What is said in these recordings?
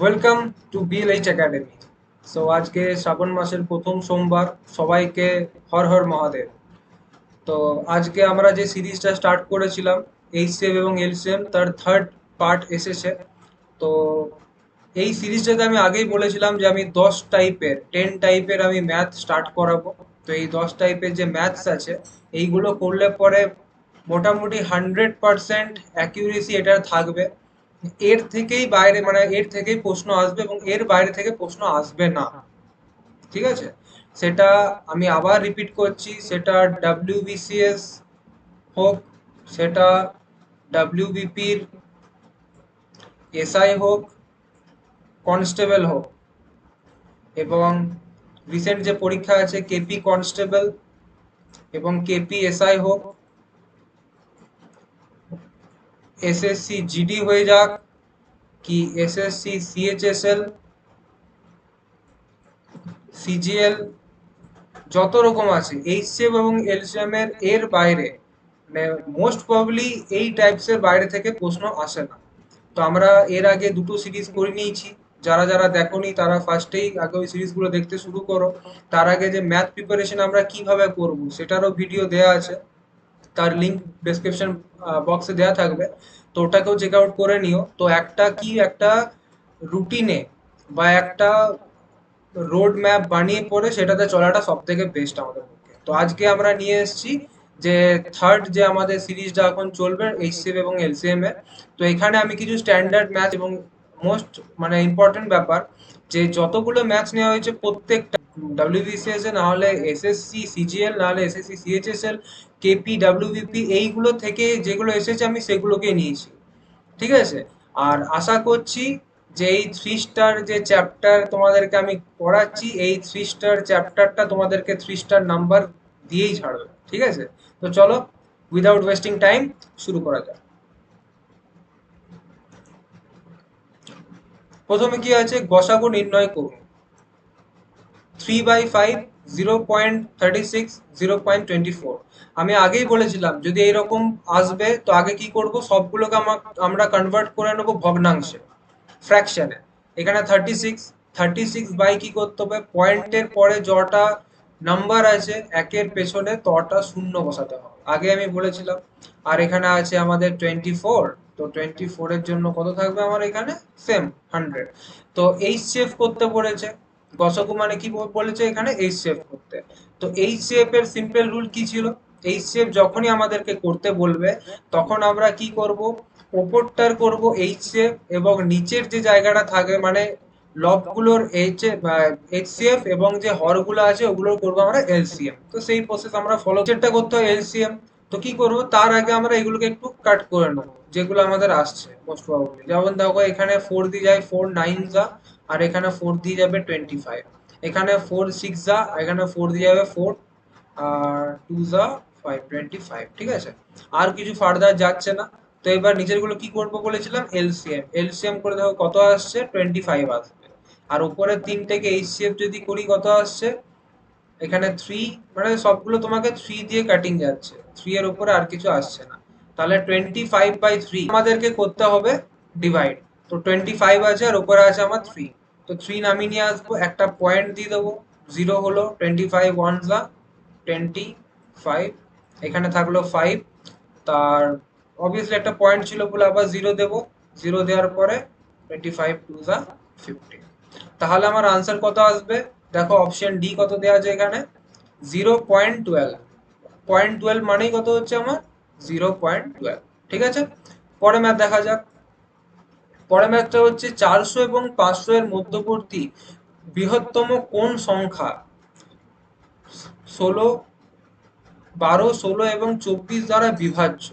Welcome to BLH academy. So আজকে শ্রাবণ মাসের প্রথম সোমবার, সবাইকে হর হর মহাদেব। তো আজকে আমরা যে সিরিজটা স্টার্ট করেছিলাম এইচসিএফ এবং এলসিএম, তার থার্ড পার্ট এসেছে। তো এই সিরিজটাতে আমি আগেই বলেছিলাম যে আমি 10 টাইপের আমি ম্যাথ স্টার্ট করাবো। তো এই 10 টাইপের যে ম্যাথস আছে, এইগুলো করলে পরে মোটামুটি 100% অ্যাকিউরেসি এটার থাকবে। এর থেকেই বাইরে, মানে এর থেকেই প্রশ্ন আসবে এবং এর বাইরে থেকে প্রশ্ন আসবে না। ঠিক আছে? সেটা আমি আবার রিপিট করছি, সেটা ডাব্লিউবিসিএস হোক, সেটা ডাব্লিউবিপির এসআই হোক, কনস্টেবল হোক, এবং রিসেন্ট যে পরীক্ষা আছে কেপি কনস্টেবল এবং কেপি এসআই হোক, এসএসসি জিডি হয়ে যাক, কি এসএসসি সিএইচএসএল, সিজিএল, যত রকম আছে এইচসিএফ এবং এলসিএম এর বাইরে, মানে মোস্ট প্রবাবলি এই টাইপস এর বাইরে থেকে প্রশ্ন আসে না। তো আমরা এর আগে দুটো সিরিজ করে নিয়েছি। যারা যারা দেখোনি তারা ফার্স্টেই আগে ওই সিরিজগুলো দেখতে শুরু করো। তার আগে যে ম্যাথ প্রিপারেশন আমরা কিভাবে করব সেটারও ভিডিও দেয়া আছে, তার লিংক ডেসক্রিপশন বক্সে দেওয়া থাকবে। তো ওটাকেও চেক আউট করে নিও। তো একটা রুটিনে বা একটা রোড ম্যাপ বানিয়ে পড়ে সেটাতে চলাটা সব থেকে বেস্ট আমাদের পক্ষে। তো আজকে আমরা নিয়ে এসেছি যে থার্ড যে আমাদের সিরিজটা এখন চলবে এইচসিএফ এবং এলসিএম এ। তো এখানে আমি কিছু স্ট্যান্ডার্ড ম্যাথ এবং মোস্ট মানে ইম্পর্টেন্ট ব্যাপার, যে যতগুলো ম্যাথস নেওয়া হয়েছে প্রত্যেকটা ডাব্লিউবিসিএস এ, না হলে এসএসসি সিজিএল, না হলে এসএসসি সিএইচএসএল, কেপি, ডাব্লিউবিপি, এইগুলো থেকে যেগুলো এসেছে আমি সেগুলোকে নিয়েছি। ঠিক আছে? আর আশা করছি যে এই 3 স্টার যে চ্যাপ্টার তোমাদেরকে আমি পড়াচ্ছি, এই 3 স্টার চ্যাপ্টারটা তোমাদেরকে 3 স্টার নাম্বার দিয়েই ছাড়বে। ঠিক আছে? তো চলো, উইদাউট ওয়েস্টিং টাইম শুরু করা যাক। প্রথমে কি আছে, গসাগু নির্ণয় করুন। 3/5, 0.36, 0.24। আমি আগেই বলেছিলাম যদি এইরকম আসবে তো আগে কি করব, সবগুলোকে আমরা কনভার্ট করে নেবো ভগ্নাংশে, ফ্র্যাকশনে। এখানে 36 বাই কি করতে হবে, পয়েন্টের পরে যটা নাম্বার আছে একের পেছনে তটা শূন্য বসাতে হবে, আগে আমি বলেছিলাম। আর এখানে আছে আমাদের 24। তো 24 এর জন্য কত থাকবে আমার এখানে, সেম 100। তো এইচ সেভ করতে বলেছে, গসগু মানে কি বলেছে এখানে, এইচ সেভ করতে। তো এইচ সেভ এর সিম্পল রুল কি ছিল, এইচ সেভ যখনই আমাদেরকে করতে বলবে তখন আমরা কি করব, ওপরটার করব এইচ সেভ এবং নিচের যে জায়গাটা থাকে মানে লবগুলোর এইচসিএফ এবং যে হরগুলো আছে ওগুলোর করবো আমরা এলসিএম। তো সেই প্রসেস আমরা ফলো, যেটা করতে হয় এলসিএম। তো কি করব, তার আগে আমরা এগুলোকে একটু কাট করে নেবো যেগুলো আমাদের আসছে মোস্ট প্রবাবলি। যেমন দেখো এখানে 4 দিয়ে যায় 4 9 যা, আর এখানে 4 দিয়ে যাবে 25, এখানে 4 6 যা, এখানে 4 দিয়ে যাবে 4, আর 2 যা 5, 25। ঠিক আছে? আর কিছু ফার্দার যাচ্ছে না। তো এবার নিচের গুলো কি করবো বলেছিলাম, এলসিএম। এলসিএম করে দেখো কত আসছে, 25 আসবে। আর উপরের তিনটেকে এইচসিএফ যদি করি কত আসছে, এখানে 3, মানে সবগুলো তোমাকে 3 দিয়ে কাটিং যাচ্ছে, 3 এর উপরে আর কিছু আসছে না। তাহলে 25/3 আমাদেরকে করতে হবে ডিভাইড। তো 25 আছে আর উপরে আছে আমার 3। তো 3 নামিয়ে নিয়ে আসবো, একটা পয়েন্ট দিয়ে দেবো, 0 হলো 25 ওয়ান যা 25, এখানে থাকলো 5। তার অবভিয়াসলি একটা পয়েন্ট ছিল বলে আবার 0 দেবো, 0 দেওয়ার পরে 25 টু যা 50। তাহলে আমার আনসার কত আসবে, দেখো অপশন ডি কত দেওয়া আছে এখানে, 0.12। 0.12 মানেই কত হচ্ছে আমার, 0.12। ঠিক আছে? পরে ম্যাথ দেখা যাক। পরের ম্যাথটা হচ্ছে 400 এবং 500 এর মধ্যবর্তী বৃহত্তম কোন সংখ্যা 16, 12, 16 এবং 24 দ্বারা বিভাজ্য।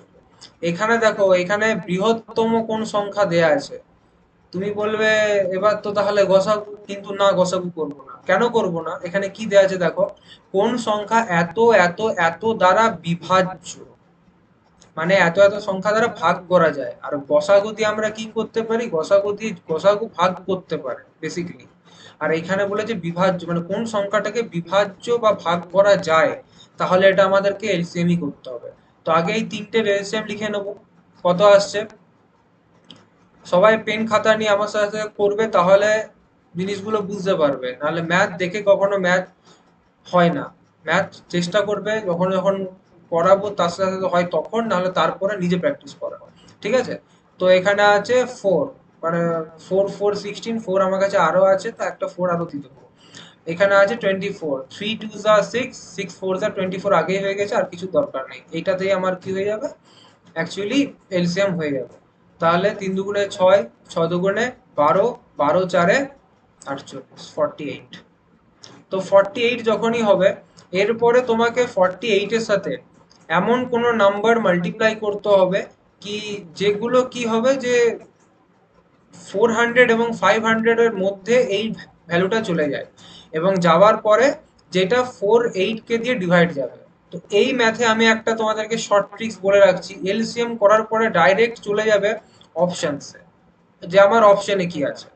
এখানে দেখো এখানে বৃহত্তম কোন সংখ্যা দেয়া আছে। তুমি বলবে এবার তো তাহলে গসাগু, কিন্তু না, গসাগু করবো না। কেন করব না, এখানে কি দেয়া আছে দেখো, কোন সংখ্যা এত এত এত দ্বারা বিভাজ্য, মানে এত এত সংখ্যা দ্বারা ভাগ করা যায়। আর গসাগু দিয়ে আমরা কি করতে পারি, গসাগু ভাগ করতে পারে বেসিক্যালি। আর এখানে বলেছে বিভাজ্য, মানে কোন সংখ্যাটাকে বিভাজ্য বা ভাগ করা যায়, তাহলে এটা আমাদেরকে এলসিএমই করতে হবে। তো আগে এই তিনটে এলসিএম লিখে নেবো, কত আসছে, সবাই পেন খাতা নিয়ে আমার সাথে করবে, তাহলে জিনিসগুলো বুঝতে পারবে, নাহলে ম্যাথ দেখে কখনো ম্যাথ হয় না। ম্যাথ চেষ্টা করবে যখন যখন করাবো তার সাথে সাথে হয় তখন, নাহলে তারপরে নিজে প্র্যাকটিস করা। ঠিক আছে? তো এখানে আছে 4, মানে 4 4 16, 4 আমার কাছে আরো আছে, তো একটা 4 আরো দিয়ে দেবো। এখানে আছে 24, 3 2 যা 6, 6 4 যা 24 আগেই হয়ে গেছে, আর কিছু দরকার নেই। এইটাতেই আমার কি হয়ে যাবে, অ্যাকচুয়ালি এলসিএম হয়ে যাবে। তাহলে 3 দুগুণে 6, 6 দুগুণে 12, 12 চারে 48, 48। তো 48 যখনই হবে, এরপরে তোমাকে 48 এর সাথে এমন কোনো নাম্বার মাল্টিপ্লাই করতে হবে কি, যেগুলো কি হবে যে 400 এবং 500 এর মধ্যে এই ভ্যালুটা চলে যায়, এবং যাওয়ার পরে যেটা 48 কে দিয়ে ডিভাইড যাবে। তো এই ম্যাথে আমি একটা তোমাদেরকে শর্ট ট্রিক্স বলে রাখছি, এলসিএম করার পরে ডাইরেক্ট চলে যাবে অপশনসে, যে আমার অপশনে কি আছে।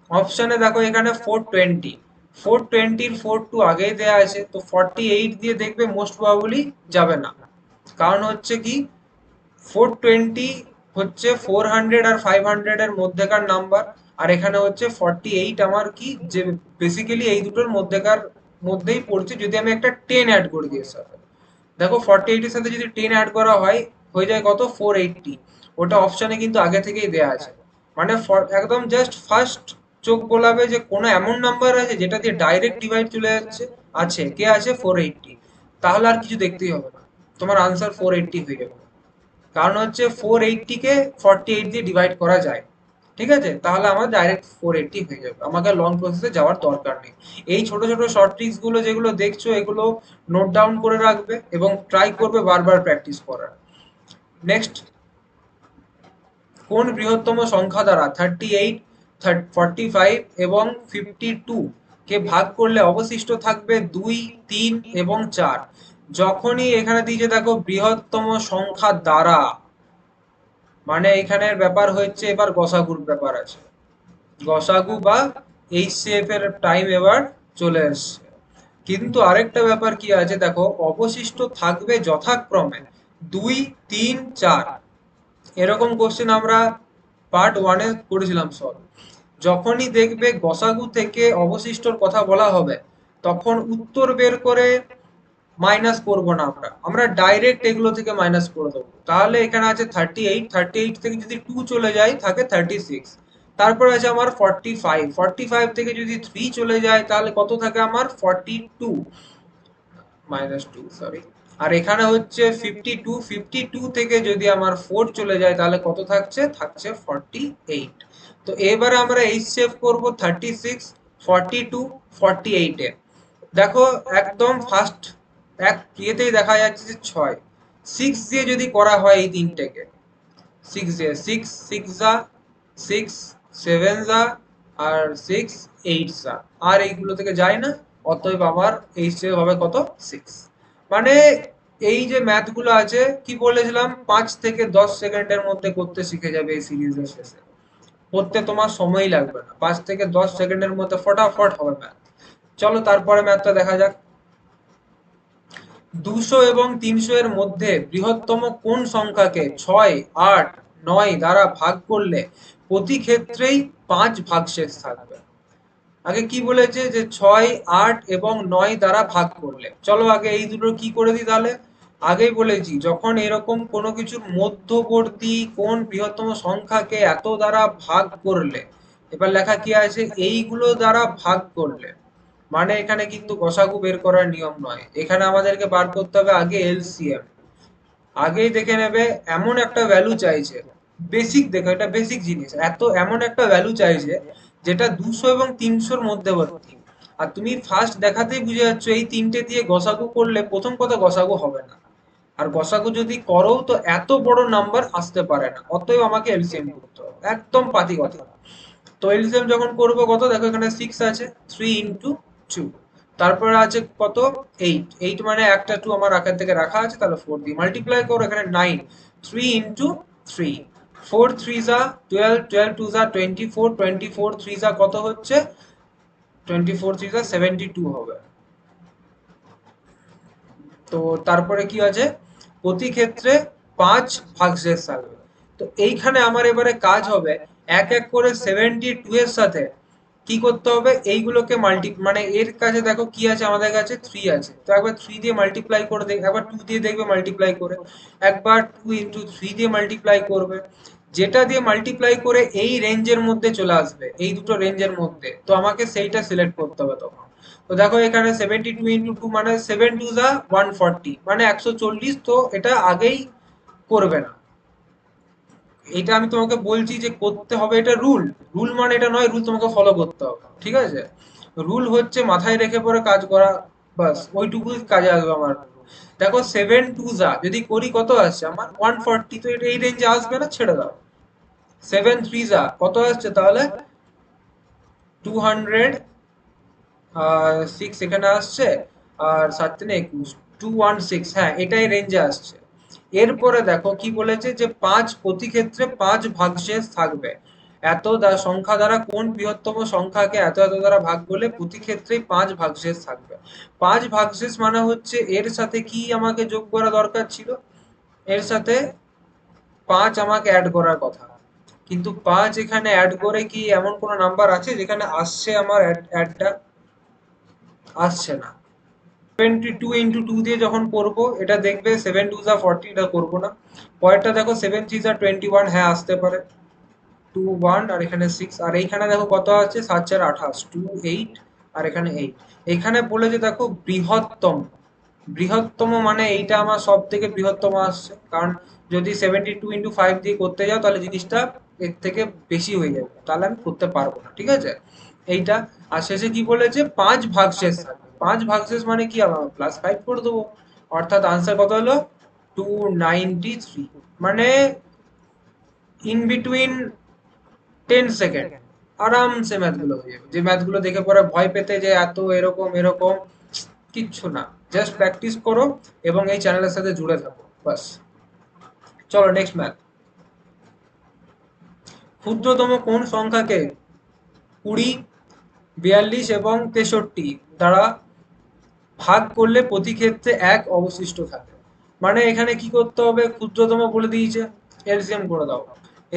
অপশনে দেখো এখানে 420, 420 এর 4 টু আগেই দেয়া আছে, তো 48 দিয়ে দেখবে মোস্ট প্রবাবলি যাবে না। কারণ হচ্ছে কি, 420 হচ্ছে 400 আর 500 এর মধ্যেকার নাম্বার, আর এখানে হচ্ছে 48 আমার কি, যে বেসিক্যালি এই দুটোর মধ্যেকার মধ্যেই পড়ছে, যদি আমি একটা 10 অ্যাড করে দিই এর সাথে। দেখো 48 এর সাথে যদি 10 অ্যাড করা হয়, হয়ে যায় কত, 480। ওটা অপশনে কিন্তু আগে থেকেই দেয়া আছে। মানে একদম জাস্ট ফার্স্ট চোখ গোলাবে যে কোনো এমন নাম্বার আছে যেটা দিয়ে ডাইরেক্ট ডিভাইড চলে যাচ্ছে, আছে, কে আছে, 480। তাহলে আর কিছু দেখতেই হবে না, তোমার আনসার 480 হয়ে যাবে। কারণ হচ্ছে 480 কে 48 দিয়ে ডিভাইড করা যায়। ঠিক আছে? তাহলে আমার ডাইরেক্ট 480 হয়ে যাবে, আমাকে লং প্রসেসে যাওয়ার দরকার নেই। এই ছোট ছোট শর্ট ট্রিক্স গুলো যেগুলো দেখছো, এগুলো নোট ডাউন করে রাখবে এবং ট্রাই করবে বারবার প্র্যাকটিস করার। নেক্সট, কোন বৃহত্তম সংখ্যা দ্বারা 38, 45 এবং 52 কে ভাগ করলে অবশিষ্ট থাকবে 2, 3 এবং 4? যখনই এখানে দিয়েছে দেখো বৃহত্তম সংখ্যা দ্বারা, মানে এখানের ব্যাপার হচ্ছে এবার গসাগুর ব্যাপার আছে, গসাগু বা এইচসিএফ এর টাইম এবার চলে এসছে। কিন্তু আরেকটা ব্যাপার কি আছে দেখো, অবশিষ্ট থাকবে যথাক্রমে 2, 3, 4। এরকম কোশ্চেন আমরা পার্ট 1 এ করেছিলাম সলভ। যখনই দেখবে গসাগু থেকে অবশিষ্টর কথা বলা হবে, তখন উত্তর বের করে মাইনাস করব না, আমরা আমরা ডাইরেক্ট এগুলো থেকে মাইনাস করে দেবো। তাহলে এখানে আছে 38, 38 থেকে যদি 2 চলে যায় থাকে 36। তারপরে আছে আমার 45, 45 থেকে যদি 3 চলে যায় তাহলে কত থাকে আমার, 42, -2 সরি। আর এখানে হচ্ছে 52, 52 থেকে যদি আমার 4 চলে যায় তাহলে কত থাকছে, থাকছে 48। তো এবারে আমরা এইচ সেভ করব 36, 42, 48 এ। দেখো একদম ফার্স্ট এক ইয়েতেই দেখা যাচ্ছে যে 6, 6 দিয়ে যদি করা হয় এই তিনটেকে, 6 দিয়ে 6 6 যা 6, 7 যা আর 6 8 যা, আর এইগুলো থেকে যায় না। অতএব আমার এই সেভ হবে কত, 6। মানে এই যে ম্যাথ গুলো আছে, কি বলেছিলাম, 5 থেকে 10 সেকেন্ডের মধ্যে করতে শিখে যাবে এই সিরিজের শেষে। করতে তোমার সময় লাগবে না, 5 থেকে 10 সেকেন্ডের মধ্যে ফটাফট হবে ম্যাথ। চলো তারপরে ম্যাথটা দেখা যাক। 200 এবং 300 এর মধ্যে বৃহত্তম কোন সংখ্যাকে 6, 8, 9 দ্বারা ভাগ করলে প্রতি ক্ষেত্রেই 5 ভাগশেষ থাকবে? আগে কি বলেছে যে 6, 8 এবং 9 দ্বারা ভাগ করলে, চলো আগে এই দুটো কি করে দিই তাহলে। আগেই বলেছি যখন এরকম কোনো কিছুর মধ্যবর্তী কোন বৃহত্তম সংখ্যাকে এত দ্বারা ভাগ করলে, এবার লেখা কি আছে, এইগুলো দ্বারা ভাগ করলে, মানে এখানে কিন্তু গসাগু বের করার নিয়ম নয়, এখানে আমাদেরকে বার করতে হবে আগে এলসিএম। আগেই দেখে নেবে এমন একটা ভ্যালু চাইছে, বেসিক দেখো এটা বেসিক জিনিস, এমন একটা ভ্যালু চাইছে যেটা 200 এবং 300 মধ্যবর্তী। আর তুমি ফার্স্ট দেখাতেই বুঝে যাচ্ছ এই তিনটে দিয়ে গসাগু করলে প্রথম কথা গসাগু হবে না, আর গসাগু যদি করো তো এত বড় নাম্বার আসতে পারে না, অতএব আমাকে এলসিএম করতে হবে, একদম পাতি কথা। তো এলসিএম যখন করবো কত, দেখো এখানে 6 আছে, 3 ইন্টু 2, তারপরে আছে কত, 8, 8 মানে একটা 2 আমার আকার থেকে রাখা আছে, তাহলে 4 দিয়ে মাল্টিপ্লাই করো, এখানে 9, 3 ইন্টু 3, 4 3 যা 12, 12 2 যা 24, 24 3 যা কত হচ্ছে, 24 3 যা 72 হবে। তো তারপরে কি আছে, প্রতি ক্ষেত্রে 5 ভাগশেষ থাকবে। তো এইখানে আমার এবারে কাজ হবে এক এক করে 72 এর সাথে কি করতে হবে, এইগুলোকে মানে এর কাছে দেখো কি আছে, আমাদের কাছে 3 আছে, তো একবার 3 দিয়ে মাল্টিপ্লাই করে দেখ, একবার 2 দিয়ে দেখবে মাল্টিপ্লাই করে, একবার 2 × 3 দিয়ে মাল্টিপ্লাই করবে, যেটা দিয়ে মাল্টিপ্লাই করে এই রেঞ্জের মধ্যে চলে আসবে, এই দুটো রেঞ্জের মধ্যে, তো আমাকে সেইটা সিলেক্ট করতে হবে তখন। তো দেখো এখানে 72 × 2 মানে 7 2 = 140, মানে 140, তো এটা আগেই করবে না। এটা আমি তোমাকে বলছি যে করতে হবে, এটা রুল। রুল মানে এটা নয়, রুল তোমাকে ফলো করতে হবে, ঠিক আছে? রুল হচ্ছে মাথায় রেখে পরে কাজ করা, বাস ওইটুকুই কাজে আসবে আমার। দেখো 7 2 যদি করি কত আসছে আমার 140, তো এটা এই রেঞ্জে আসবে না, ছেড়ে দাও। 7 3 কত আসছে তাহলে 206 এখানে আসছে, আর 7 3 21, 216, হ্যাঁ এটাই রেঞ্জে আসছে। এরপরে দেখো কি বলেছে যে প্রতি ক্ষেত্রে 5 ভাগশেষ থাকবে। সংখ্যা দ্বারা কোন বৃহত্তম সংখ্যাকে এত এত দ্বারা ভাগ করলে প্রতি ক্ষেত্রেই 5 ভাগশেষ থাকবে। 5 ভাগশেষ মানে হচ্ছে এর সাথে কি আমাকে যোগ করা দরকার ছিল, এর সাথে 5 আমাকে অ্যাড করার কথা, কিন্তু 5 এখানে অ্যাড করে কি এমন কোনো নাম্বার আছে যেখানে আসছে আমার অ্যাডটা? আসছে না। 72 × 2 দিয়ে যখন করবো এটা দেখবে 7 2 = 40, এটা করবো না। পরেরটা দেখো 7 3 = 21, হ্যাঁ আসতে পারে 21, আর এখানে 6, আর এইখানে দেখো কত আছে 7 4 28, 28, আর এখানে 8। এখানে বলেছে দেখো বৃহত্তম, বৃহত্তম মানে এইটা আমার সব থেকে বৃহত্তম আসছে, কারণ যদি 72 × 5 দিয়ে করতে যাও তাহলে জিনিসটা এর থেকে বেশি হয়ে যাবে, তাহলে আমি করতে পারবো না, ঠিক আছে? এইটা। আর শেষে কি বলেছে 5 ভাগশেষ থাকবে। 5 ভাগশেষ মানে কি, আমার +5 করে দেবো, অর্থাৎ আনসার কত হলো 293, মানে ইন বিটুইন 10 সেকেন্ড আরামসে ম্যাথগুলো হয়ে যাবে। যে ম্যাথগুলো দেখে পরে ভয় পেতে যে এত এরকম এরকম, কিচ্ছু না, জাস্ট প্র্যাকটিস করো এবং এই চ্যানেলের সাথে জুড়ে থাকো, বাস। চলো নেক্সট ম্যাথ। ক্ষুদ্রতম কোন সংখ্যাকে 20, 42 এবং 63 দ্বারা ভাগ করলে প্রতি ক্ষেত্রে 1 অবশিষ্ট থাকে? মানে এখানে কি করতে হবে, ক্ষুদ্রতম বলে দিয়েছে, এলসিএম করে দাও।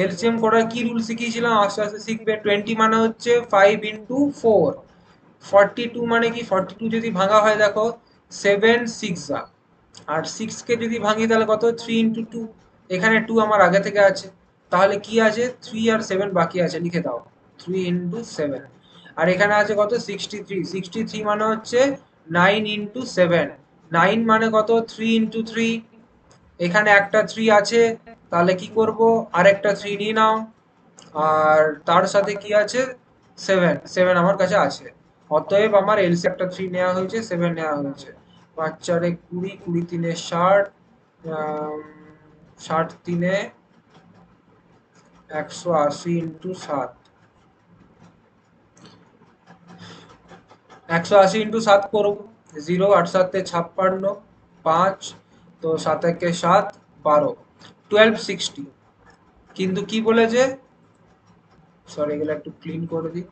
এলসিএম করার কি রুল শিখিয়েছিলাম, আস্তে আস্তে শিখবে। 20 মানে হচ্ছে 5 × 4, 42 মানে কি, 42 যদি ভাঙা হয় দেখো 7 6, আর 6 কে যদি ভাঙি তাহলে কত 3 × 2, এখানে 2 আমার আগে থেকে আছে, তাহলে কি আছে 3 আর 7 বাকি আছে, লিখে দাও 3 × 7। আর এখানে আছে কত 63, 63 মানে হচ্ছে 9 × 7, 9 মানে কত 3 × 3, এখানে একটা 3 আছে, তাহলে কি করব আরেকটা 3 নিয়ে নাও, আর তার সাথে কি আছে 7, 7 আমার কাছে আছে, অতএব আমার এলসি একটা 3 নেওয়া হয়েছে, 7 নেওয়া হয়েছে। 5 4 20, 20 3 60, 60 3 180 × 7, 180 × 7 করবো, 0 8 7 56, 5, তো 7 1 7, 12, 1260। কিন্তু কি বলেছে, সরি এগুলো একটু ক্লিন করে দিই,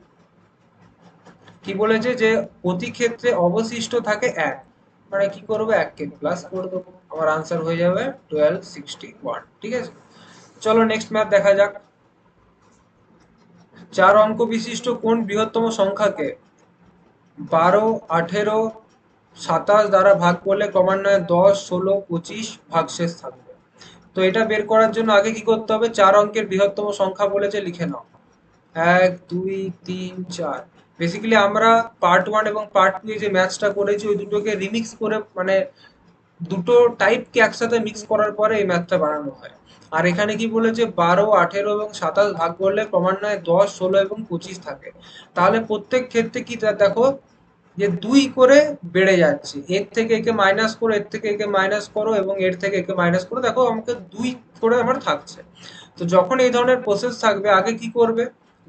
কি বলেছে যে প্রতি ক্ষেত্রে অবশিষ্ট থাকে 1, মানে কি করবো 1 কে প্লাস করে দেবো, আমার আনসার হয়ে যাবে 1261, ঠিক আছে? চলো নেক্সট ম্যাথ দেখা যাক। 4 অঙ্ক বিশিষ্ট কোন বৃহত্তম সংখ্যাকে 12 18 27 দ্বারা ভাগ করলে ক্রমান্বয়ে 10 16 25 ভাগশেষ থাকবে? তো এটা বের করার জন্য আগে কি করতে হবে, 4 অঙ্কের বৃহত্তম সংখ্যা বলেছে, লিখে নাও 1 2 3 4। বেসিক্যালি আমরা পার্ট 1 এবং পার্ট 2 যে ম্যাথসটা করেছি ওই দুটোকে রিমিক্স করে, মানে দুটো টাইপকে একসাথে মিক্স করার পরে এই ম্যাথটা বানানো হয়। আর এখানে কি বলেছে 12 18 এবং 27 ভাগ করলে ক্রমান্বয়ে 10 16 এবং 25 থাকে, তাহলে প্রত্যেক ক্ষেত্রে কি দেখো যে 2 করে বেড়ে যাচ্ছে, এর থেকে একে মাইনাস করো, এর থেকে একে মাইনাস করো, এবং এর থেকে একে মাইনাস করো, দেখো আমাকে 2 করে আমার থাকছে। তো যখন এই ধরনের প্রসেস থাকবে আগে কি করবে,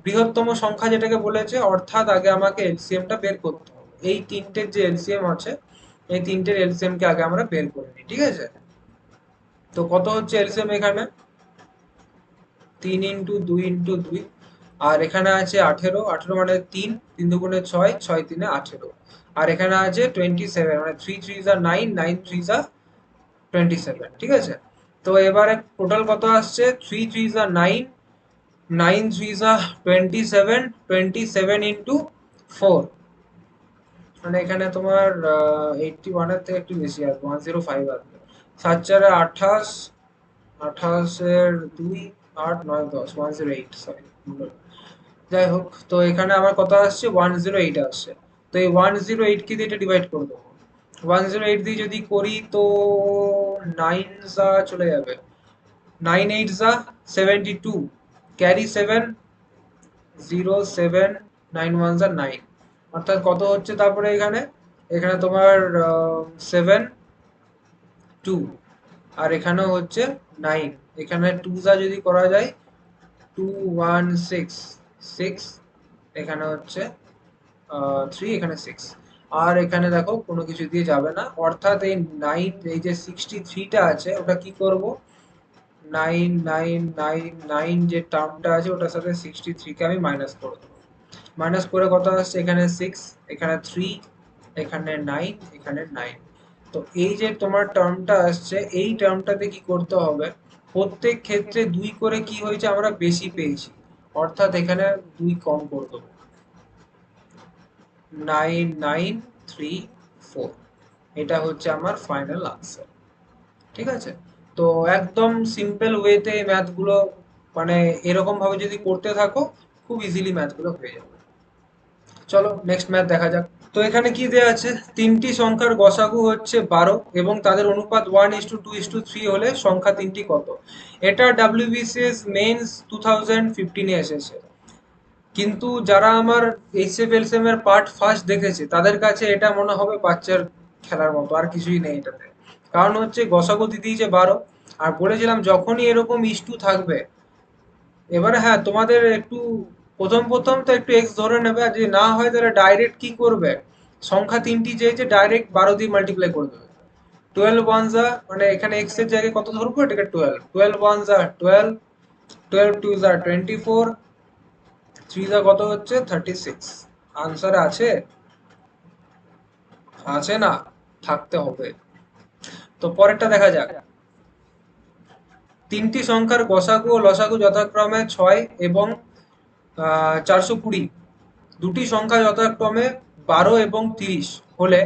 বৃহত্তম সংখ্যা যেটাকে বলেছে, অর্থাৎ আগে আমাকে এলসিএমটা বের করতে হবে। এই তিনটের যে এলসিএম আছে, এই তিনটের এলসিএম কে আগে আমরা বের করে নিই, ঠিক আছে? তো কত হচ্ছে এলসিএম এখানে 3 × 2 × 2, আর এখানে আছে 18, 18 মানে 3, 3 2 6, 6 3 18, আর এখানে আছে 27, মানে 3 3 9, 9 3 27, ঠিক আছে? তো এবারে টোটাল কত আসছে 3 3 9, 9 3 যা 27, 27 ইন্টু 4, মানে এখানে তোমার 81 এর থেকে একটু বেশি আসবে, 105 আসবে। 7 4 28, 28 এর 2, 8 9 10, 108, সরি। যাই হোক, তো এখানে আমার কত আসছে, 108 আসছে। তো এই 108 কে দিয়ে এটা ডিভাইড করে দেবো। 108 দিয়ে যদি করি তো 9 যা চলে যাবে, 9 8 যা 72, ক্যারি 7, 0 7, 9 1 যা 9, অর্থাৎ কত হচ্ছে তারপরে এখানে, এখানে তোমার 7 2, আর এখানেও হচ্ছে 9, এখানে 2 যা যদি করা যায় 2 1 6 6, এখানে হচ্ছে 3, এখানে 6, আর এখানে দেখো কোনো কিছু দিয়ে যাবে না, অর্থাৎ এই 9, এই যে 63টা আছে ওটা কি করব, 9 9 9 9 যে টার্মটা আছে ওটার সাথে 63 কে আমি মাইনাস করে দেবো। মাইনাস করে কত আসছে, এখানে 6, এখানে 3, এখানে 9, এখানে 9। তো এই যে তোমার টার্মটা আসছে, এই টার্মটাতে কি করতে হবে, প্রত্যেক ক্ষেত্রে 2 করে কি হয়েছে আমরা বেশি পেয়েছি, অর্থাৎ এখানে 2 কম করে দেবো, 9 9 3 4, এটা হচ্ছে আমার ফাইনাল আনসার। ঠিক আছে, তো একদম সিম্পল ওয়েতে এই ম্যাথগুলো, মানে এরকম ভাবে যদি করতে থাকো খুব ইজিলি ম্যাথগুলো হয়ে যাবে। চলো নেক্সট ম্যাথ দেখা যাক। তো এখানে কি দেয়া আছে, তিনটি সংখ্যার গসাগু হচ্ছে 12 এবং তাদের অনুপাত 1:2:3 হলে সংখ্যা তিনটি কত। এটা WBCS মেন্স 2015 এ এসেছে, কিন্তু যারা আমার এইচএফ এলসিএম এর পার্ট ফার্স্ট দেখেছে তাদের কাছে এটা মনে হবে বাচ্চার খেলার মতো, আর কিছুই নেই এটাতে। কারণ হচ্ছে গসাগু দিয়ে দিয়েছে 12, আর বলেছিলাম যখনই এরকম ইস্টু থাকবে, এবারে হ্যাঁ তোমাদের একটু প্রথম প্রথম তো একটু এক্স ধরে নেবে, আর যদি না হয় তাহলে ডাইরেক্ট কি করবে, সংখ্যা তিনটি চেয়েছে ডাইরেক্ট 12 দিয়ে মাল্টিপ্লাই করে দেবে। 12 ওয়ান যা, মানে এখানে এক্স এর জায়গায় কত ধরবো, এটাকে 12, 12 ওয়ান যা 12, 12 টু যা 24, 3 যা কত হচ্ছে 36। আনসার আছে, আছে না, থাকতে হবে। তো পরেরটা দেখা যাক। তিনটি সংখ্যার গসাগু ও লসাগু যথাক্রমে 6 এবং 420, দুটি সংখ্যা যথাক্রমে 12 এবং 30 হলে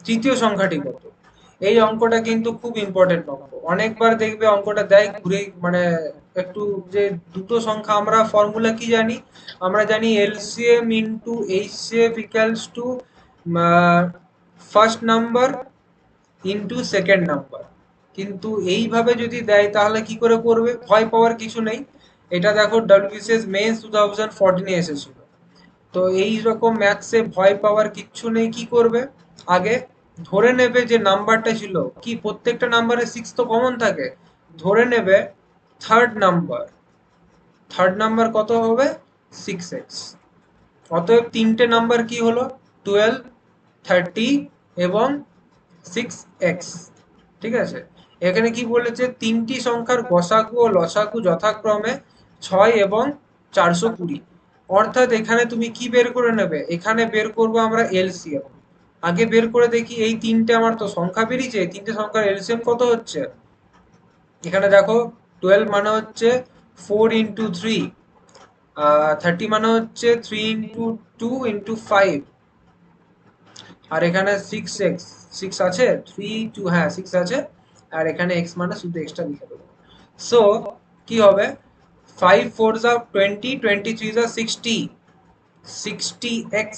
তৃতীয় সংখ্যাটি কত। এই অঙ্কটা কিন্তু খুব ইম্পর্টেন্ট অঙ্ক, অনেকবার দেখবে অঙ্কটা দেয় ঘুরে, মানে একটু, যে দুটো সংখ্যা আমরা ফর্মুলা কি জানি, আমরা জানি LCM into HCF equals two first number into second number. কিন্তু এইভাবে যদি দেয় তাহলে কি করে করবে, ভয় পাওয়ার কিছু নেই। এটা দেখো ডব্লিউবিসিএস মেন্স 2014 এ এসেছিল। তো এই রকম ম্যাথসে ভয় পাওয়ার কিচ্ছু নেই। কি করবে, আগে ধরে নেবে যে নাম্বারটা ছিল কি, প্রত্যেকটা নাম্বারে 6 তো কমন থাকে, ধরে নেবে থার্ড নাম্বার, থার্ড নাম্বার কত হবে 6x। অতএব তিনটে নাম্বার কি হলো 12, 30 এবং 6x। ঠিক আছে, এখানে কি বলেছে, তিনটি সংখ্যার গসাগু ও লসাগু যথাক্রমে 6 এবং 420, অর্থাৎ এখানে তুমি কি বের করে নেবে, এখানে বের করব আমরা এলসিএম। আগে বের করে দেখি, এই তিনটে আমার তো সংখ্যা বেরিয়েছে, এই তিনটে সংখ্যার এলসিএম কত হচ্ছে। এখানে দেখো 12 মানে হচ্ছে 4 ইন্টু 3, 30 মানে হচ্ছে 3 ইন্টু 2 ইন্টু 5, আর এখানে 6x, 6 আছে 3 2, হ্যাঁ 6 আছে, আর এখানে x মানে শুধু এক্সট্রা লিখে দেবো। সো কি হবে, 5 4 যা 20, 23 যা 60, 60x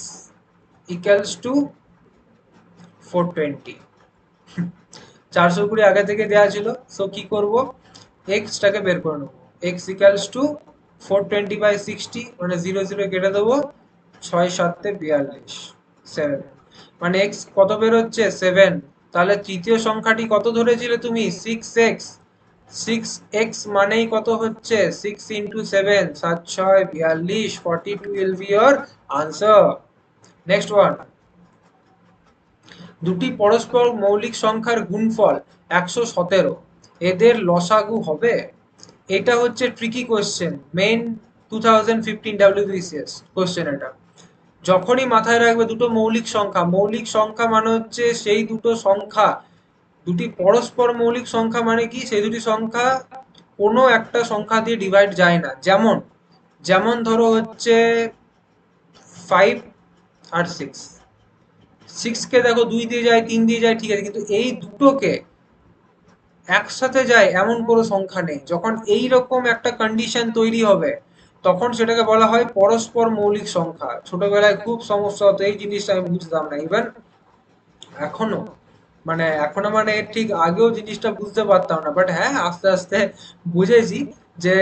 ইকুয়ালস টু 420। 420 আগে থেকে দেওয়া ছিল, সো কি করব, x টাকে বের করে নেব, x ইকুয়ালস টু 420 বাই 60, মানে 0 0 কেটে দেবো, 6 7 42, 7, মানে x কত বের হচ্ছে 7। তাহলে তৃতীয় সংখ্যাটি কত ধরেছিলে তুমি 6x, 6x মানেই কত হচ্ছে 6 into 7, 7 6 42, 42 will be your answer. Next one, দুটি পরস্পর মৌলিক সংখ্যার গুণফল 117, এদের লসাগু হবে। এটা হচ্ছে tricky question, main 2015 WBCS question এটা। যখনই মাথায় রাখবে দুটো মৌলিক সংখ্যা, মৌলিক সংখ্যা মানে হচ্ছে সেই দুটো সংখ্যা, দুটি পরস্পর মৌলিক সংখ্যা মানে কি, সেই দুটি সংখ্যা কোনো একটা সংখ্যা দিয়ে ডিভাইড যায় না। যেমন যেমন ধরো হচ্ছে 5 আর 6, 6 কে দেখো 2 দিয়ে যায় 3 দিয়ে যায় ঠিক আছে, কিন্তু এই দুটোকে একসাথে যায় এমন কোনো সংখ্যা নেই। যখন এই রকম একটা কন্ডিশন তৈরি হবে তখন সেটাকে বলা হয় পরস্পর মৌলিক সংখ্যা। ছোটবেলায় খুব সমস্যা হতো, এই জিনিসটা আমি বুঝতাম না, ইভেন এখনো, এখনো ঠিক আগেও জিনিসটা বুঝতে পারতাম না, বাট হ্যাঁ আস্তে আস্তে বুঝেছি যে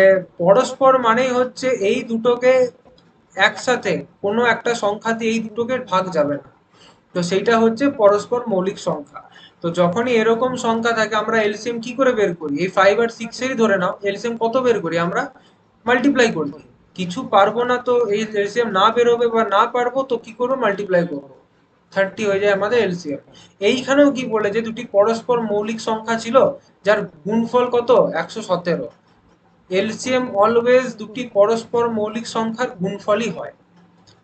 পরস্পর মানেই হচ্ছে এই দুটোকে একসাথে কোনো একটা সংখ্যা দিয়ে এই দুটোকে ভাগ যাবে না। তো সেইটা হচ্ছে পরস্পর মৌলিক সংখ্যা। তো যখনই এরকম সংখ্যা থাকে আমরা এলসিএম কি করে বের করি? এই 5 আর 6 এরই ধরে নাও, এলসিএম কত বের করি আমরা? মাল্টিপ্লাই করি। কিছু পারবো না তো এই এলসিএম না বেরোবে বা না পারবো তো কি করবো? মাল্টিপ্লাই করবো। 30 হয়ে যায় আমাদের এলসিএম। এইখানেও কি বলে যে দুটি পরস্পর মৌলিক সংখ্যা ছিল যার গুণফল কত? 117। এলসিএম অলওয়েজ দুটি পরস্পর মৌলিক সংখ্যার গুণফলই হয়,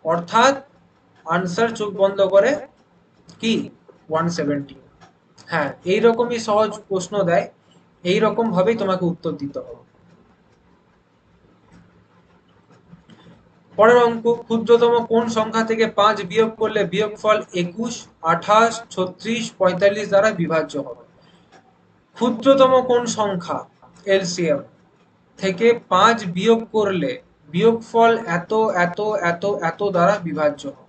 অর্থাৎ আনসার চোখ বন্ধ করে কি 170। হ্যাঁ, এইরকমই সহজ প্রশ্ন দেয়, এইরকম ভাবেই তোমাকে উত্তর দিতে হবে। পরের অঙ্ক, ক্ষুদ্রতম কোন সংখ্যা থেকে 5 বিয়োগ করলে বিয়োগফল 21, 28, 36, 45 দ্বারা বিভাজ্য হবে? ক্ষুদ্রতম কোন সংখ্যা এলসিএম থেকে 5 বিয়োগ করলে বিয়োগফল এত এত এত এত দ্বারা বিভাজ্য হবে?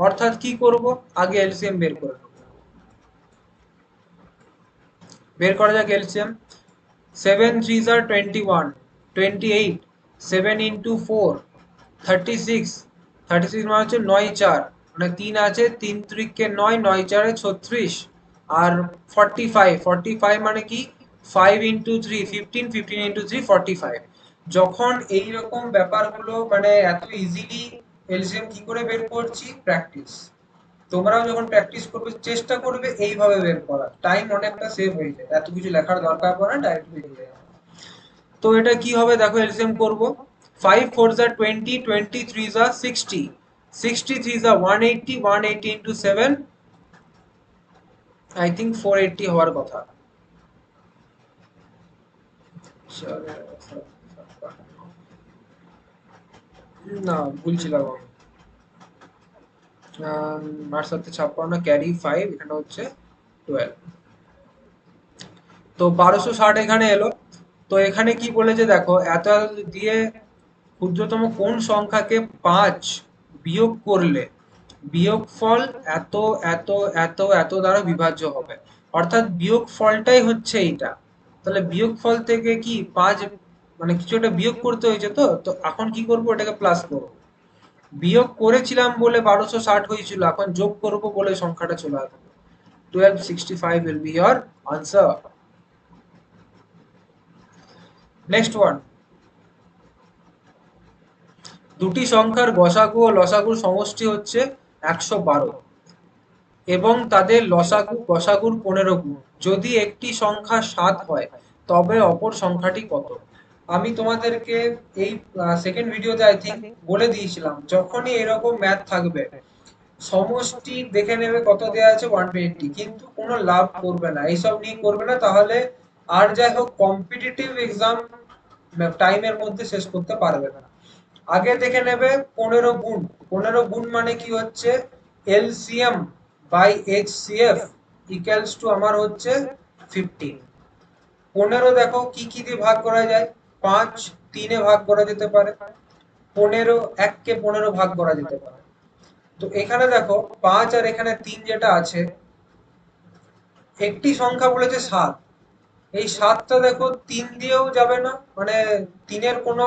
অর্থাৎ কি করব? আগে এলসিএম বের করে নেব। বের করা যাক এলসিএম। 7 3s are 21, 28, 7 into 4 36, 36 মানে হচ্ছে 9 4, মানে 3 আছে, 3 3 9, 9 4 36, আর 45, 45 মানে কি 5 into 3 15, 15 into 3 45। যখন এই রকম ব্যাপারগুলো এত ইজিলি এলসিএম কি করে বের করছি? প্র্যাকটিস। তোমরাও যখন প্র্যাকটিস করবে চেষ্টা করবে এইভাবে বের করার, টাইম অনেকটা সেভ হয়ে যায়, এত কিছু লেখার দরকার পড়ে না, ডাইরেক্ট বেরিয়ে যায়। তো এটা কি হবে দেখো, এলসিএম করব। 5 4s are 20, 20 3s are 60, 60 3s are 180, 180 into 7, I think 480 হওয়ার কথা। না, ভুলছিলাম আমি। 8 7 56 ক্যারি 5, এখানে হচ্ছে 12। তো 1260 এখানে এলো। তো এখানে কি বলেছে দেখো, এত এত দিয়ে ক্ষুদ্রতম কোন সংখ্যাকে 5 বিয়োগ করলে বিয়োগফল এত এত এত এত দ্বারা বিভাজ্য হবে? অর্থাৎ বিয়োগফলটাই হচ্ছে এইটা। তাহলে বিয়োগফল থেকে কি 5 কিছু একটা বিয়োগ করতে হয়েছে, তো তো এখন কি করব? এটাকে প্লাস করব। বিয়োগ করেছিলাম বলে 1260 হয়েছিল, এখন যোগ করব বলে সংখ্যাটা চলে আসবে। 1265 will be your answer. Next one, দুটি সংখ্যার গসাগু ও লসাগুর সমষ্টি হচ্ছে 112 এবং তাদের লসাগু গসাগুর 15 গুণ। যদি একটি সংখ্যা 7 হয় তবে অপর সংখ্যাটি কত? আমি তোমাদেরকে এই সেকেন্ড ভিডিওতে আই থিঙ্ক বলে দিয়েছিলাম, যখনই এরকম ম্যাথ থাকবে সমষ্টি দেখে নেবে কত দেওয়া আছে 120, কিন্তু কোনো লাভ করবে না, এইসব নিয়ে করবে না, তাহলে আর যাই হোক কম্পিটিটিভ এক্সাম টাইমের মধ্যে শেষ করতে পারবে না। আগে দেখে নেবে 15 গুণ। 15 গুণ মানে কি হচ্ছে? LCM by HCF equals to আমার হচ্ছে 15। 15 দেখো কি কি দিয়ে ভাগ করা যায়? 5 3 এ ভাগ করা যেতে পারে, 15 1 কে 15 ভাগ করা যেতে পারে। তো এখানে দেখো 5 আর এখানে 3 যেটা আছে, একটি সংখ্যা বলেছে 7। এই 7টা দেখো 3 দিয়েও যাবে না, মানে 3 এর কোনো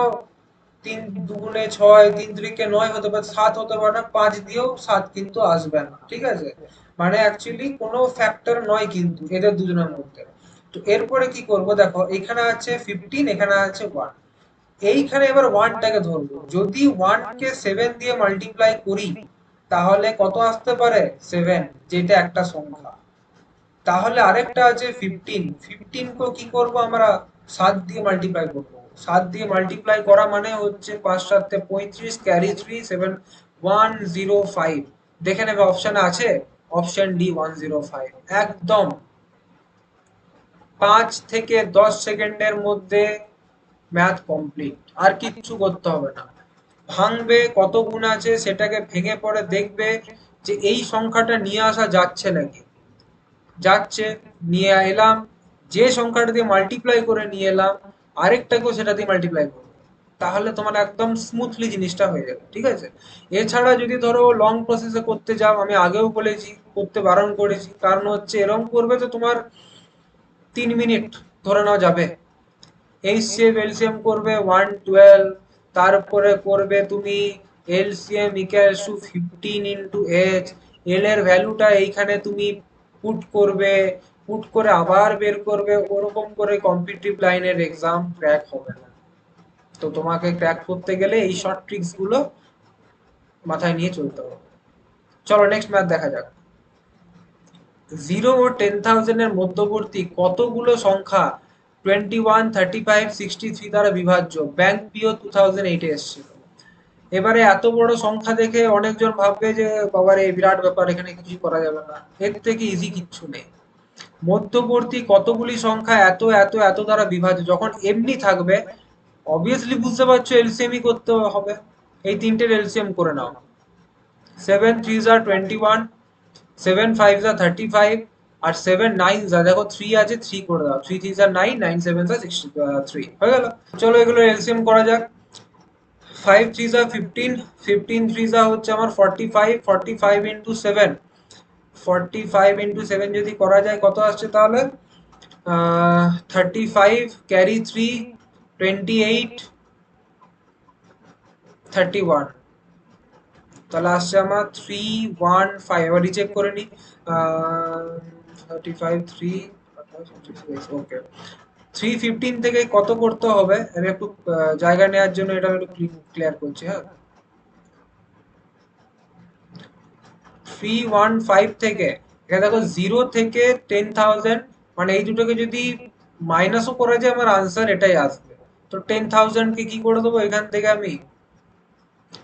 3 দুগুণে 6, 3 3 9 হতে পারে, 7 হতে পারে না, 5 দিয়েও 7 কিন্তু আসবে না, ঠিক আছে? অ্যাকচুয়ালি কোনো ফ্যাক্টর নয় কিন্তু এদের দুজনের মধ্যে। তো এরপরে কি করব দেখো, এখানে আছে 15, এখানে আছে 1, এইখানে এবার 1টাকে ধরবো। যদি 1 কে 7 দিয়ে মাল্টিপ্লাই করি তাহলে কত আসতে পারে? 7, যেটা একটা সংখ্যা। তাহলে আরেকটা আছে 15, 15 কো কি করব আমরা? 7 দিয়ে মাল্টিপ্লাই করব। 7 দিয়ে মাল্টিপ্লাই করা মানে হচ্ছে 5 7 35, ক্যারি 3 7 105। দেখে নেবে অপশনে আছে, অপশন ডি 105 একদম। 5 থেকে 10 সেকেন্ডের মধ্যে ম্যাথ কমপ্লিট, আর কিচ্ছু করতে হবে না। ভাঙবে, কত গুণ আছে সেটাকে ভেঙে পরে দেখবে যে এই সংখ্যাটা নিয়ে আসা যাচ্ছে নাকি। যাচ্ছে, নিয়ে এলাম, যে সংখ্যাটা দিয়ে মাল্টিপ্লাই করে নিয়ে এলাম আরেকটাকেও সেটা দিয়ে মাল্টিপ্লাই করবো, তাহলে তোমার একদম স্মুথলি জিনিসটা হয়ে যাবে, ঠিক আছে। এছাড়া যদি ধরো লং প্রসেসে করতে যাও, আমি আগেও বলেছি করতে বারণ করেছি, কারণ হচ্ছে এরকম করবে তো তোমার 3 মিনিট ধরে নাও যাবে। এইচসিএফ এলসিএম করবে 112, তারপরে করবে তুমি LCM equals to 15 into H, L এর ভ্যালুটা এইখানে তুমি পুট করবে, পুট করে আবার বের করবে, ওরকম করে কম্পিটিটিভ লাইনের এক্সাম ক্র্যাক হবে না। তো তোমাকে ক্র্যাক করতে গেলে এই শর্ট ট্রিক্স গুলো মাথায় নিয়ে চলতে হবে। চলো নেক্সট ম্যাথ দেখা যাক। 0 ও 10,000 এর মধ্যবর্তী কতগুলো সংখ্যা 21, 35, 63 দ্বারা বিভাজ্য? ব্যাংক পিও 2008 এসেছিল। এবারে এত বড় সংখ্যা দেখে অনেকজন ভাববে যে বাবারে বিরাট ব্যাপার, এখানে কিছু করা যাবে না। এর থেকে ইজি কিচ্ছু নেই। মধ্যবর্তী কতগুলি সংখ্যা এত এত এত দ্বারা বিভাজ্য যখন এমনি থাকবে, অবভিয়াসলি বুঝতে পারছো এলসিএমই করতে হবে। এই তিনটের এলসিএম করে নাও। 7 3 21, 7 5 35, আর 7 9 দেখো 3 আছে, 3 করে দাও, 3 3 9, 9 7 63 হয়ে গেল। চলো এগুলো এলসিএম করা যাক। 5 3 15, 15 3 হচ্ছে আমার 45, 45 ইন্টু 7, 45 ইন্টু 7 যদি করা যায় কত আসছে তাহলে 35 ক্যারি 3, 28, 31, তাহলে আসছে আমার 315। এবার রিচেক করে নি। 35 3, ওকে। 315 থেকে কত করতে হবে, আমি একটু জায়গা নেওয়ার জন্য এটা একটু ক্লিয়ার করছি, হ্যাঁ। 315 থেকে, এখানে দেখো 0 থেকে 10,000, মানে এই দুটোকে যদি মাইনাসও করা যায় আমার আনসার এটাই আসবে। তো 10,000 কে কি করে দেবো, এখান থেকে আমি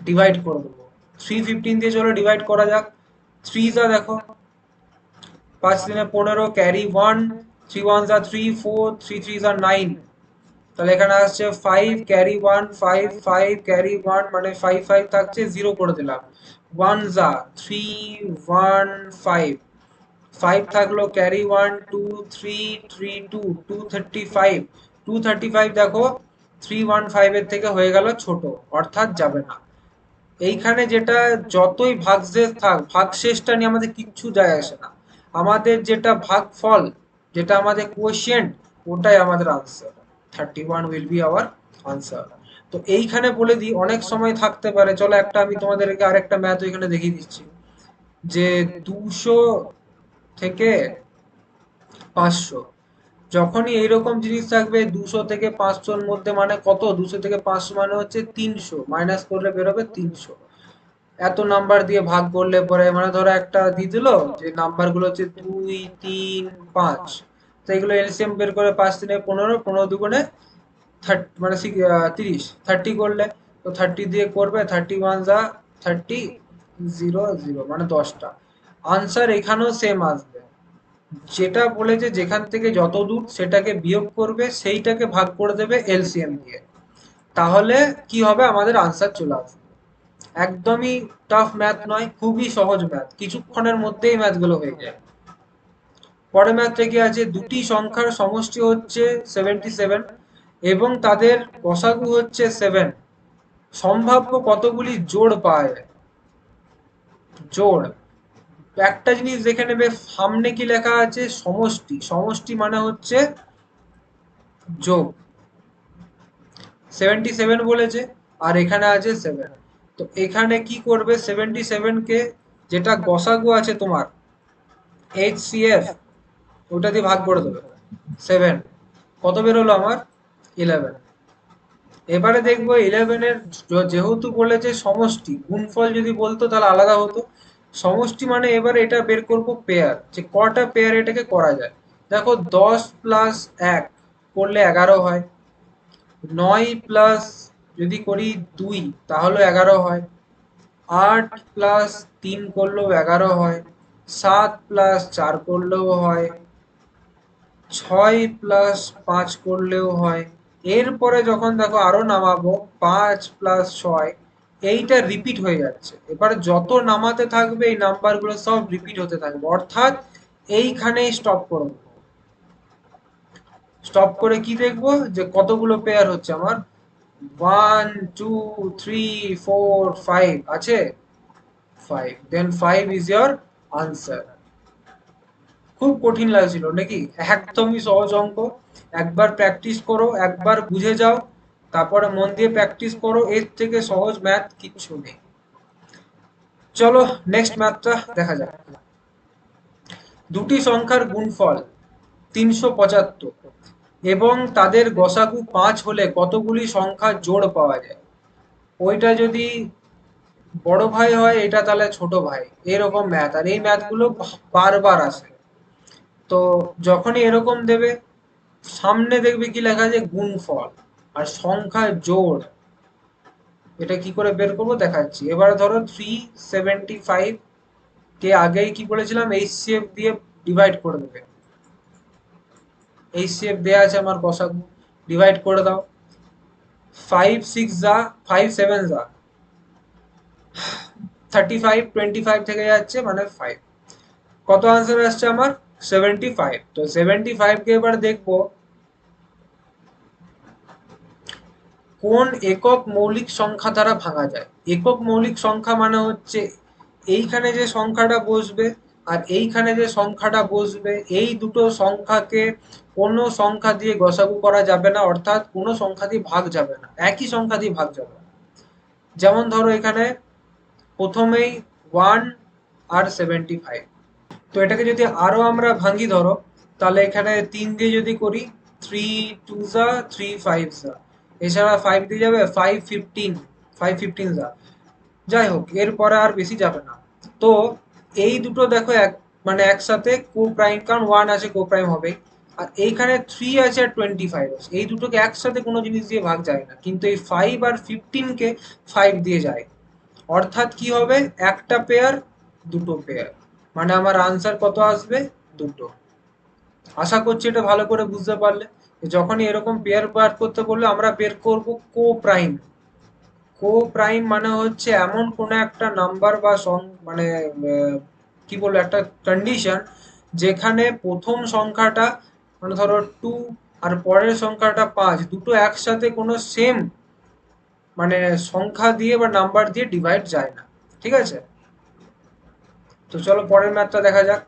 ডিভাইড করে দেবো। 315 দিয়ে চলো ডিভাইড করা যাক। 3 দেখো 5 3 15, ক্যারি 1, 3 1 3, 4 3 3 9, তাহলে এখানে আসছে 5 ক্যারি 1, 5 5 ক্যারি 1, মানে 5 5 থাকছে, 0 করে দিলাম। 1 3 1 5, 5 থাকলো, ক্যারি 1 2 3 3 2, 235, 235 দেখো 315 এর থেকে হয়ে গেল ছোট, অর্থাৎ যাবে না। এইখানে যেটা যতই ভাগশেষ থাক, ভাগশেষটা নিয়ে আমাদের কিচ্ছু যায় আসে না। আমাদের যেটা ভাগফল, যেটা আমাদের কোয়েশ্চেন্ট, ওটাই আমাদের answer. 31 will be hour answer. তো এইখানে বলে দিই অনেক সময় থাকতে পারে, চলো একটা আমি তোমাদেরকে আরেকটা ম্যাথ এখানে দেখিয়ে দিচ্ছি, যে 200 থেকে 500, যখনই এইরকম জিনিস থাকবে 200 থেকে 500 মধ্যে, মানে কত, 200 থেকে 500 মানে হচ্ছে 300, মাইনাস করলে বেরোবে 300। এত নাম্বার দিয়ে ভাগ করলে পরে, মানে ধরো একটা দিয়ে দিল যে নাম্বার গুলো হচ্ছে 2 3 5, তো এগুলো এলসিএম বের করে 5 3 15, 15 দুগুণে 30, মানে 30, 30 করলে, তো 30 দিয়ে করবে 31 30, 0 0, মানে 10টা। আনসার এখানেও সেম আসবে। যেটা বলেছে যেখান থেকে যত দূর সেটাকে বিয়োগ করবে, সেইটাকে ভাগ করে দেবে এলসিএম দিয়ে, তাহলে কি হবে, আমাদের আনসার চলে আসবে। একদমই টাফ ম্যাথ নয়, খুবই সহজ ম্যাথ, কিছুক্ষণের মধ্যেই ম্যাথগুলো হয়ে যায়। পরের ম্যাথটা কি আছে, দুটি সংখ্যার সমষ্টি হচ্ছে 77 এবং তাদের গসাগু হচ্ছে 7, সম্ভাব্য কতগুলি জোড় পাওয়া যায়? জোড়, একটা জিনিস দেখে নেবে, সামনে কি লেখা আছে, সমষ্টি, সমষ্টি মানে হচ্ছে যোগ। 77 বলেছে আর এখানে আছে 7, তো এখানে কি করবে, 77 কে যেটা গসাগু আছে তোমার HCF, ওটা দিয়ে ভাগ করে দেবে 7, কত বেরোলো আমার 11। এবারে দেখবো 11 এর যেহেতু বলেছে সমষ্টি, গুণফল যদি বলতো তাহলে আলাদা হতো। সমষ্টি মানে এবারে এটা বের করব পেয়ার, যে কটা পেয়ার এটাকে করা যায়। দেখো 10 প্লাস 1 করলে 11 হয়, 9 প্লাস যদি করি 2 তাহলে 11 হয়, 8 প্লাস 3 করলেও 11 হয়, 7 প্লাস 4 করলেও হয়, 6 প্লাস 5 করলেও হয়। এরপরে যখন দেখো আরো নামাবো, 5 প্লাস 6, এইটা রিপিট হয়ে যাচ্ছে। এবার যত নামাতে থাকবে এই নাম্বারগুলো সব রিপিট হতে থাকবে, অর্থাৎ এইখানেই স্টপ করব। স্টপ করে কি দেখবো যে কতগুলো পেয়ার হচ্ছে আমার, 1 2 3 4 5 আছে, 5, দেন 5 ইজ ইয়োর আনসার। খুব কঠিন লাগছিল নাকি? একদমই সহজ অঙ্ক। একবার প্র্যাকটিস করো, একবার বুঝে যাও, তারপরে মন দিয়ে প্র্যাকটিস করো, এর থেকে সহজ ম্যাথ কিচ্ছু নেই। চলো নেক্সট ম্যাথটা দেখা যাক। দুটি সংখ্যার গুণফল 375 এবং তাদের গসাগু 5 হলে কতগুলি সংখ্যা জোড় পাওয়া যায়? ওইটা যদি বড় ভাই হয়, এটা তাহলে ছোট ভাই, এরকম ম্যাথ। আর এই ম্যাথগুলো বারবার আসে। তো যখনই এরকম দেবে, সামনে দেখবে কি লেখা আছে, গুণফল আর সংখ্যা জোড়। এটা কি করে বের করবো দেখাচ্ছি। এবারে ধরো 375 কে আগেই কি বলেছিলাম, এইচসিএফ দিয়ে ডিভাইড করে দেবে। এইচসিএফ দেয়া আছে আমার গসাগু, ডিভাইড করে দাও। 5 6 যা 5 7 যা 35, 25 থেকে যাচ্ছে মানে 5। কত আনসার আসছে আমার? 75। তো 75 কে এবার দেখবো কোন একক মৌলিক সংখ্যা দ্বারা ভাঙা যায়। একক মৌলিক সংখ্যা মানে হচ্ছে এইখানে যে সংখ্যাটা বসবে আর এইখানে যে সংখ্যাটা বসবে, এই দুটো সংখ্যাকে কোনো সংখ্যা দিয়ে গসাগু করা যাবে না, অর্থাৎ কোনো সংখ্যা দিয়ে ভাগ যাবে না, একই সংখ্যা দিয়ে ভাগ যাবে না। যেমন ধরো এখানে প্রথমেই 1 আর 75। তো এটাকে যদি আরো আমরা ভাঙি ধরো, তাহলে এখানে 3 দিয়ে যদি করি, 3 2 যা 3 5 যা, এছাড়া 5 দিয়ে যাবে 5 15, 5 15 যা। যাই হোক, এরপরে আর বেশি যাবে না। তো এই দুটো দেখো এক মানে একসাথে কো প্রাইম, কারণ 1 আছে কো প্রাইম হবে। আর এইখানে 3 আছে আর 25 আছে, এই দুটোকে একসাথে কোনো জিনিস দিয়ে ভাগ যায় না, কিন্তু এই 5 আর 15 কে 5 দিয়ে যায়। অর্থাৎ কি হবে, একটা পেয়ার, দুটো পেয়ার, মানে আমার আনসার কত আসবে? দুটো। আশা করছি এটা ভালো করে বুঝতে পারলে। যখনই এরকম পেয়ার বার করতে বললে আমরা বের করব কো প্রাইম। কো প্রাইম মানে হচ্ছে এমন কোন একটা নাম্বার বা মানে কি বলবো, একটা কন্ডিশন যেখানে প্রথম সংখ্যাটা, মানে ধরো 2 আর পরের সংখ্যাটা 5, দুটো একসাথে কোনো সেম মানে সংখ্যা দিয়ে বা নাম্বার দিয়ে ডিভাইড যায় না। ঠিক আছে? তো চলো পরের ম্যাথটা দেখা যাক।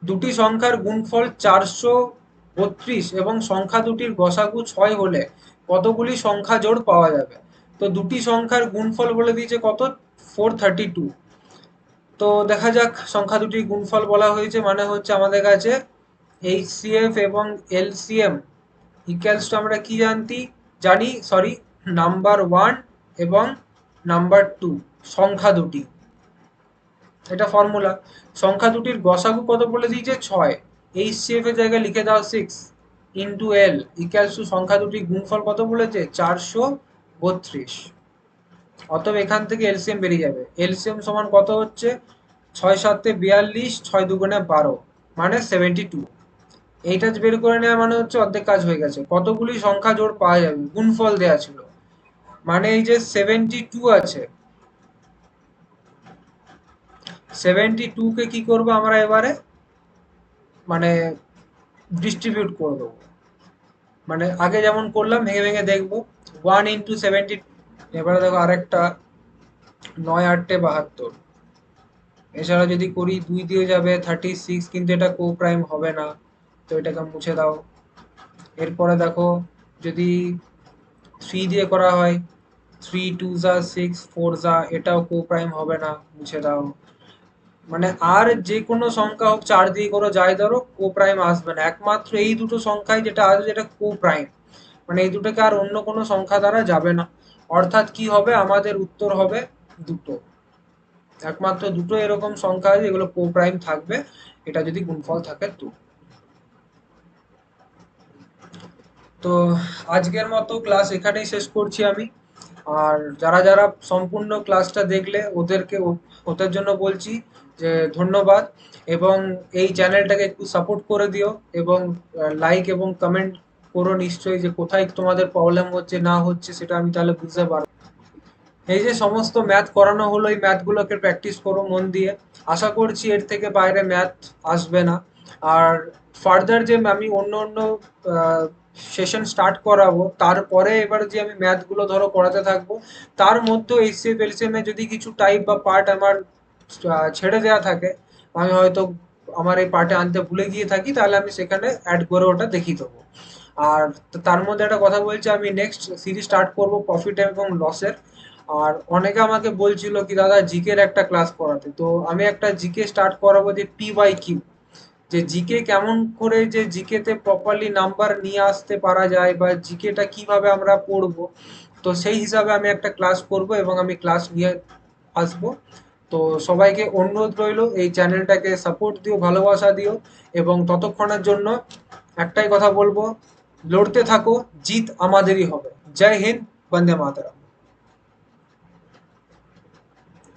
দুটি সংখ্যার গুণফল 432 এবং সংখ্যা দুটির গসাগু 6 হলে কতগুলি সংখ্যা জোড় পাওয়া যাবে? তো দুটি সংখ্যার গুণফল বলে দিয়েছে কত, 432। তো দেখা যাক, সংখ্যা দুটির গুণফল বলা হয়েছে মানে হচ্ছে আমাদের কাছে এইচসিএফ এবং এলসিএম ইকুয়ালস টু আমরা কি জানি, সরি, নাম্বার 1 এবং নাম্বার 2, সংখ্যা দুটি। এটা ফর্মুলা। সংখ্যা দুটির গসাগু কত বলে দিয়েছে, 6। এইচসিএফ এর জায়গায় লিখে দাও 6 ইন্টু এল ইকুয়ালস টু সংখ্যা দুটির গুণফল কত বলেছে, 432। অতএব এখান থেকে এলসিএম বেরিয়ে যাবে। এলসিএম সমান কত হচ্ছে, 6 7 42, 6 2 12, মানে 72। এইটা বের করে নেওয়া মানে হচ্ছে অর্ধেক কাজ হয়ে গেছে। কতগুলি সংখ্যা জোড় পাওয়া যাবে, গুণফল দেয়া ছিল, মানে এই যে 72 আছে, 72 কে কি করব আমরা এবারে, মানে ডিস্ট্রিবিউট করে দেবো। মানে আগে যেমন করলাম ভেঙে ভেঙে দেখবো। 1 × 72। এবারে দেখো আরেকটা, 9 8 72। এছাড়া যদি করি 2 দিয়ে যাবে 36, কিন্তু এটা কো প্রাইম হবে না, তো এটাকে মুছে দাও। এরপরে দেখো যদি 3 দিয়ে করা হয়, 3 2 যা 6, 4 যা, এটাও কো প্রাইম হবে না, মুছে দাও। মানে আর যে কোনো সংখ্যা হোক 4 দিয়ে করো যাই ধরো, কো প্রাইম আসবে না, একমাত্র এই দুটো সংখ্যায় যেটা আসবে যেটা কো প্রাইম, মানে এই দুটোকে আর অন্য কোনো সংখ্যা দ্বারা যাবে না। অর্থাৎ কি হবে, আমাদের উত্তর হবে দুটো। একমাত্র দুটো এরকম সংখ্যা আছে যেগুলো কো প্রাইম থাকবে, এটা যদি গুণফল থাকে তো। তো আজকের মতো ক্লাস এখানেই শেষ করছি আমি। আর যারা যারা সম্পূর্ণ ক্লাসটা দেখলে ওদের জন্য বলছি যে ধন্যবাদ, এবং এই চ্যানেলটাকে একটু সাপোর্ট করে দিও, এবং লাইক এবং কমেন্ট করো নিশ্চয়ই, যে কোথায় তোমাদের প্রবলেম হচ্ছে না হচ্ছে সেটা আমি তাহলে বুঝতে পারবো। এই যে সমস্ত ম্যাথ করানো হলো, এই ম্যাথগুলোকে প্র্যাকটিস করো মন দিয়ে। আশা করছি এর থেকে বাইরে ম্যাথ আসবে না। আর ফার্দার যে আমি অন্য অন্য সেশন স্টার্ট করাবো, তারপরে এবার যে আমি ম্যাথগুলো ধরো করাতে থাকবো, তার মধ্যে এইচসিএফ এলসিএম এ যদি কিছু টাইপ বা পার্ট আমার ছেড়ে দেওয়া থাকে, আমি হয়তো আমার এই পার্টে আনতে ভুলে গিয়ে থাকি, তাহলে আমি সেখানে অ্যাড করে ওটা দেখিয়ে দেবো। আর তার মধ্যে একটা কথা বলছি, আমি নেক্সট সিরিজ স্টার্ট করব প্রফিট এবং লসের। আর অনেকে আমাকে বলছিল কি দাদা জিকের একটা ক্লাস করাতে, তো আমি একটা জিকে স্টার্ট করাবো, যে PYQ, যে জিকে কেমন করে, যে জিকেতে প্রপারলি নাম্বার নিয়ে আসতে পারা যায়, বা জিকেটা কিভাবে আমরা পড়বো। তো সেই হিসাবে আমি একটা ক্লাস করব এবং আমি ক্লাস নিয়ে আসবো। তো সবাইকে অনুরোধ রইল, এই চ্যানেলটাকে সাপোর্ট দিও, ভালোবাসা দিও। এবং ততক্ষণের জন্য একটাই কথা বলবো, লড়তে থাকো, জিত আমাদেরই হবে। জয় হিন্দ, বন্দে মাতরম।